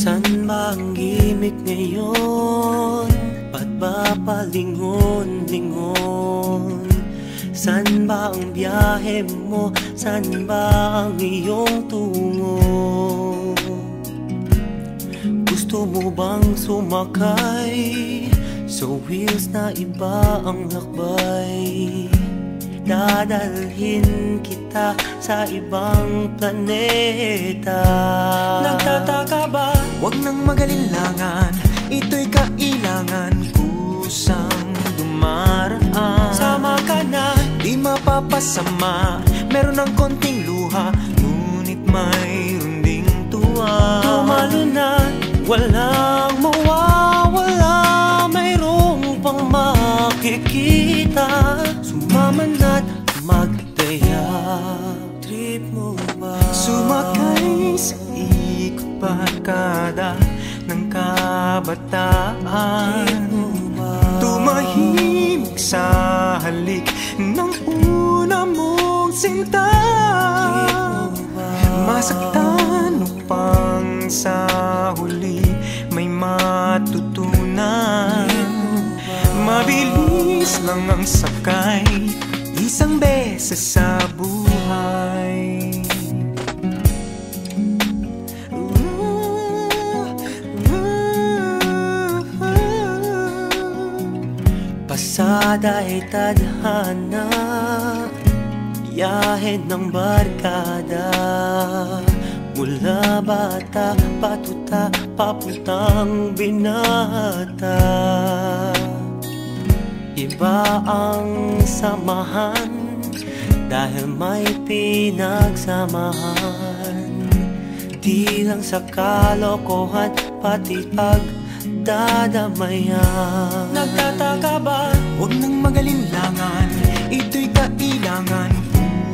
San ba ang gimik ngayon? Ba't ba palingon-lingon? San ba ang biyahe mo? San ba ang iyong tungo? Gusto mo bang sumakay sa wheels na iba ang lakbay? Dadalhin kita sa ibang planeta. Nagtataka ba? Huwag nang magalinlangan, ito'y kailangan, kusang dumaraan. Sama ka na, di mapapasama, meron ng konting luha, ngunit mayroon ding tuwa. tumalo na, walang mawawala, mayroong pang makikita. Sumama na't magdaya. Trip mo ba? Sumakay sa ikot barkada ng kabataan, tumahimik sa halik ng una mong sinta. Masaktan upang sa huli may matutunan. Mabilis lang ang sakay, isang beses sa buhay. Pasada ay tadhana, biyahe ng barkada. Mula bata, patuta, papuntang binata. Iba ang samahan dahil may pinagsamahan. Di lang sa kalokohan, pati pagdadamayan. Nagtataka ba? Huwag nang magalinlangan, ito'y kailangan,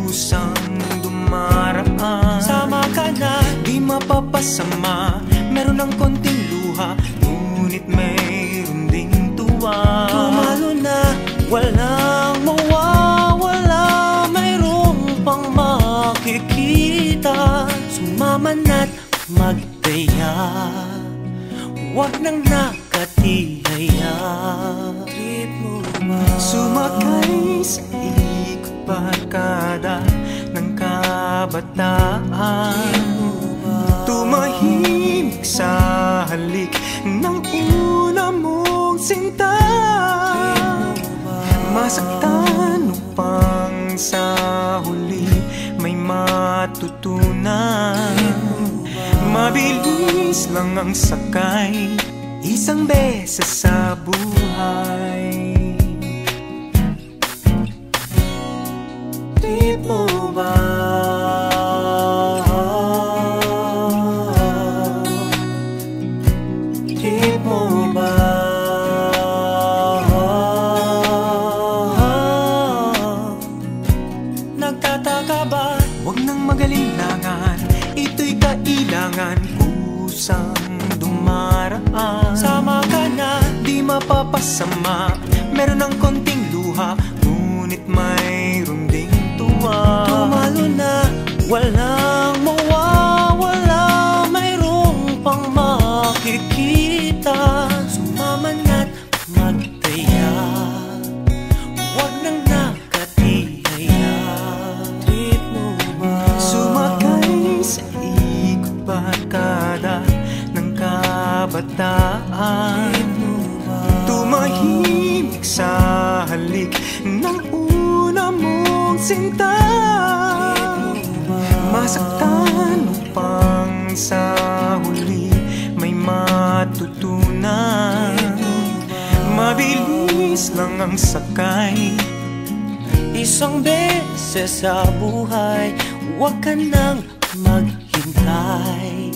kusang dumaraan. Sama ka na, di mapapasama, meron ng konting luha, ngunit mayroon ding tuwa. tumalo na, walang mawawala, mayroong pang makikita. Sumama na't magdaya, huwag nang nakatihaya. Trip mo ba? Sumakay sa ikot barkada ng kabataan, tumahimik sa halik ng una mong sinta. Masaktan upang sa huli may matutunan. Mabilis lang ang sakay, isang beses sa buhay. Trip mo ba? Trip mo ba? Nagtataka ba? Huwag nang magalinlangan, ito'y kailangan, kusang dumaraan. Sama ka na, di mapapasama, meron ng konting luha, ngunit mayroon ding tuwa. tumalo na, walang mawawala, mayroong pang makikita. Sumama na't magdaya, huwag nang nakatihaya. Trip mo ba? Sumakay sa ikot barkada ng kabataan, tumahimik sa halik ng una mong sinta. Masaktan upang sa huli may matutunan. Mabilis lang ang sakay, Isang beses sa buhay, huwag ka nang maghintay.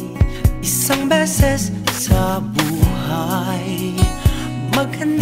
Isang beses sa buhay, maghanap